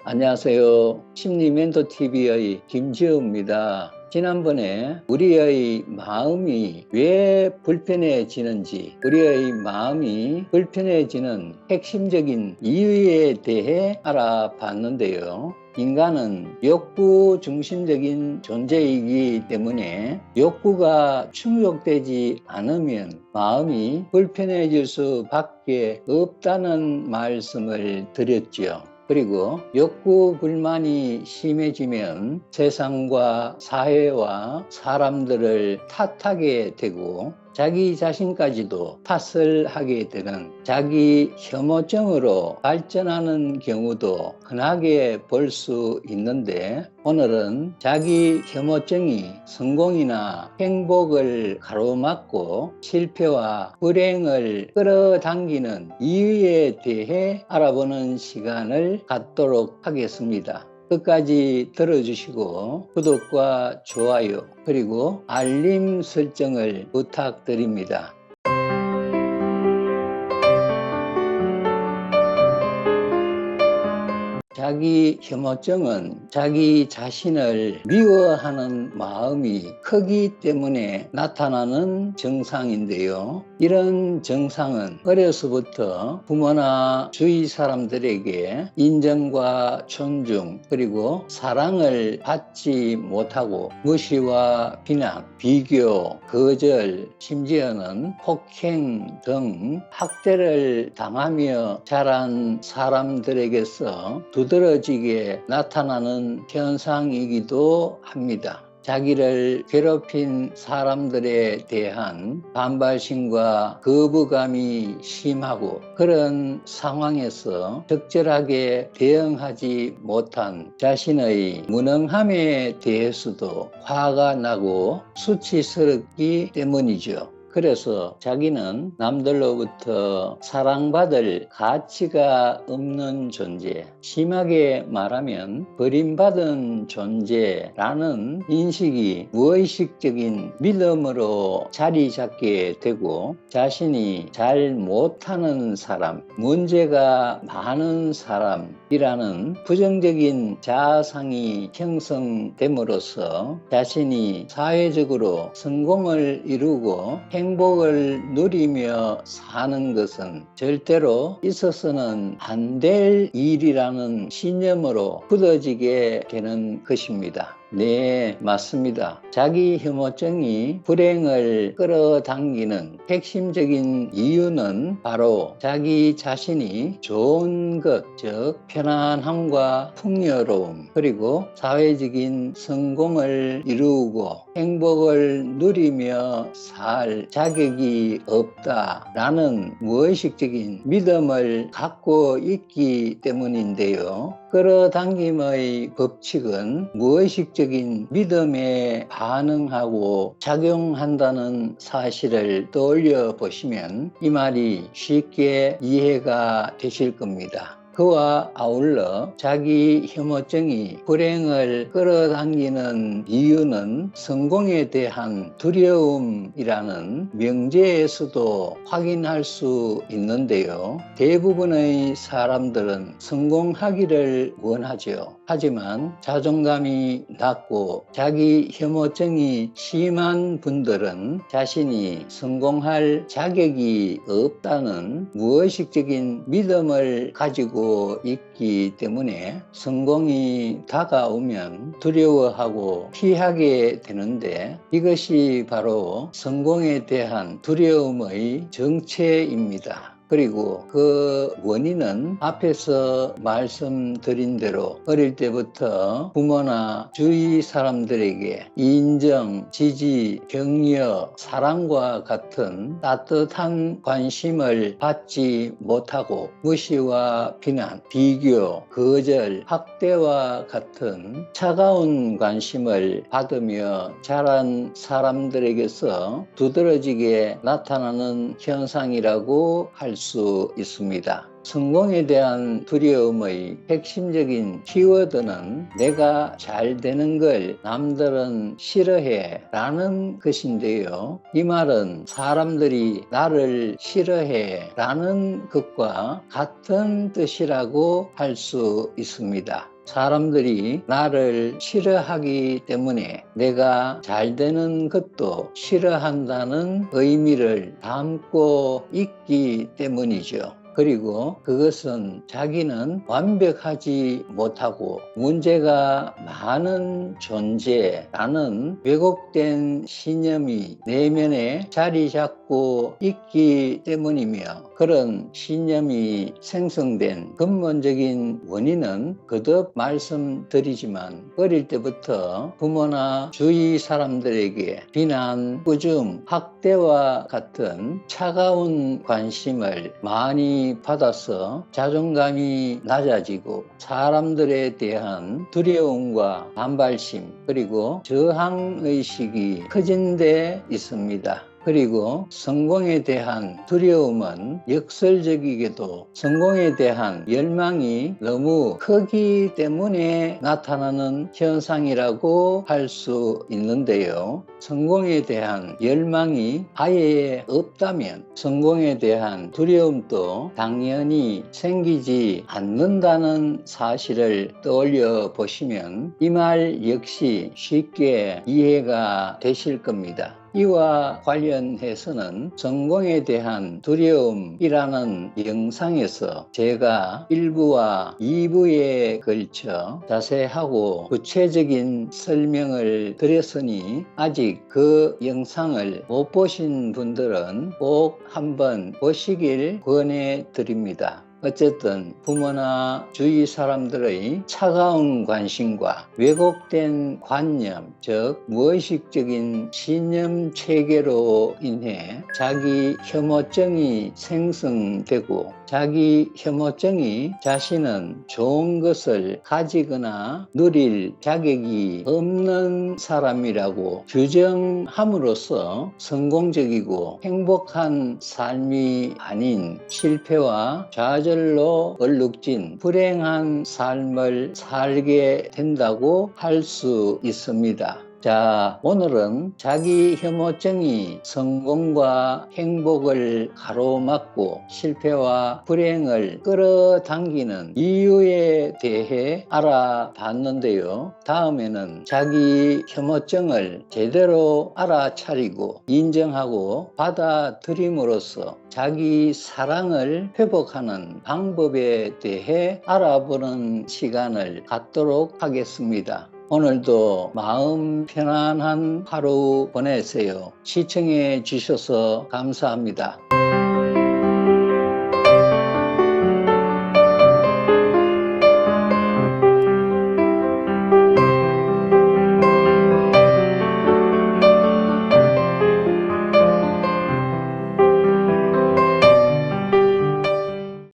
안녕하세요. 심리멘토TV의 김지호입니다. 지난번에 우리의 마음이 왜 불편해지는지, 우리의 마음이 불편해지는 핵심적인 이유에 대해 알아봤는데요. 인간은 욕구 중심적인 존재이기 때문에 욕구가 충족되지 않으면 마음이 불편해질 수밖에 없다는 말씀을 드렸죠. 그리고 욕구 불만이 심해지면 세상과 사회와 사람들을 탓하게 되고 자기 자신까지도 탓을 하게 되는 자기 혐오증으로 발전하는 경우도 흔하게 볼 수 있는데, 오늘은 자기 혐오증이 성공이나 행복을 가로막고 실패와 불행을 끌어당기는 이유에 대해 알아보는 시간을 갖도록 하겠습니다. 끝까지 들어주시고 구독과 좋아요 그리고 알림 설정을 부탁드립니다. 자기 혐오증은 자기 자신을 미워하는 마음이 크기 때문에 나타나는 증상인데요. 이런 증상은 어려서부터 부모나 주위 사람들에게 인정과 존중 그리고 사랑을 받지 못하고 무시와 비난, 비교, 거절, 심지어는 폭행 등 학대를 당하며 자란 사람들에게서 두드러지게 나타나는 현상이기도 합니다. 자기를 괴롭힌 사람들에 대한 반발심과 거부감이 심하고, 그런 상황에서 적절하게 대응하지 못한 자신의 무능함에 대해서도 화가 나고 수치스럽기 때문이죠. 그래서 자기는 남들로부터 사랑받을 가치가 없는 존재, 심하게 말하면 버림받은 존재라는 인식이 무의식적인 믿음으로 자리 잡게 되고, 자신이 잘 못하는 사람, 문제가 많은 사람이라는 부정적인 자아상이 형성됨으로써 자신이 사회적으로 성공을 이루고 행복을 누리며 사는 것은 절대로 있어서는 안 될 일이라는 신념으로 굳어지게 되는 것입니다. 네, 맞습니다. 자기 혐오증이 불행을 끌어당기는 핵심적인 이유는 바로 자기 자신이 좋은 것, 즉 편안함과 풍요로움, 그리고 사회적인 성공을 이루고 행복을 누리며 살 자격이 없다라는 무의식적인 믿음을 갖고 있기 때문인데요. 끌어당김의 법칙은 무의식적인 믿음에 반응하고 작용한다는 사실을 떠올려 보시면 이 말이 쉽게 이해가 되실 겁니다. 그와 아울러 자기 혐오증이 불행을 끌어당기는 이유는 성공에 대한 두려움이라는 명제에서도 확인할 수 있는데요. 대부분의 사람들은 성공하기를 원하죠. 하지만 자존감이 낮고 자기 혐오증이 심한 분들은 자신이 성공할 자격이 없다는 무의식적인 믿음을 가지고 있기 때문에 성공이 다가오면 두려워하고 피하게 되는데, 이것이 바로 성공에 대한 두려움의 정체입니다. 그리고 그 원인은 앞에서 말씀드린 대로 어릴 때부터 부모나 주위 사람들에게 인정, 지지, 격려, 사랑과 같은 따뜻한 관심을 받지 못하고 무시와 비난, 비교, 거절, 학대와 같은 차가운 관심을 받으며 자란 사람들에게서 두드러지게 나타나는 현상이라고 할 수 있습니다. 성공에 대한 두려움의 핵심적인 키워드는 내가 잘 되는 걸 남들은 싫어해 라는 것인데요. 이 말은 사람들이 나를 싫어해 라는 것과 같은 뜻이라고 할 수 있습니다. 사람들이 나를 싫어하기 때문에 내가 잘 되는 것도 싫어한다는 의미를 담고 있기 때문이죠. 그리고 그것은 자기는 완벽하지 못하고 문제가 많은 존재라는 왜곡된 신념이 내면에 자리 잡고 있기 때문이며, 그런 신념이 생성된 근본적인 원인은 거듭 말씀드리지만 어릴 때부터 부모나 주위 사람들에게 비난, 꾸중, 학대와 같은 차가운 관심을 많이 받아서 자존감이 낮아지고 사람들에 대한 두려움과 반발심, 그리고 저항의식이 커진 데 있습니다. 그리고 성공에 대한 두려움은 역설적이게도 성공에 대한 열망이 너무 크기 때문에 나타나는 현상이라고 할 수 있는데요. 성공에 대한 열망이 아예 없다면 성공에 대한 두려움도 당연히 생기지 않는다는 사실을 떠올려 보시면 이 말 역시 쉽게 이해가 되실 겁니다. 이와 관련해서는 성공에 대한 두려움이라는 영상에서 제가 1부와 2부에 걸쳐 자세하고 구체적인 설명을 드렸으니 아직 그 영상을 못 보신 분들은 꼭 한번 보시길 권해드립니다. 어쨌든 부모나 주위 사람들의 차가운 관심과 왜곡된 관념, 즉 무의식적인 신념 체계로 인해 자기 혐오증이 생성되고, 자기 혐오증이 자신은 좋은 것을 가지거나 누릴 자격이 없는 사람이라고 규정함으로써 성공적이고 행복한 삶이 아닌 실패와 좌절로 얼룩진 불행한 삶을 살게 된다고 할 수 있습니다. 자, 오늘은 자기 혐오증이 성공과 행복을 가로막고 실패와 불행을 끌어당기는 이유에 대해 알아봤는데요. 다음에는 자기 혐오증을 제대로 알아차리고 인정하고 받아들임으로써 자기 사랑을 회복하는 방법에 대해 알아보는 시간을 갖도록 하겠습니다. 오늘도 마음 편안한 하루 보내세요. 시청해 주셔서 감사합니다.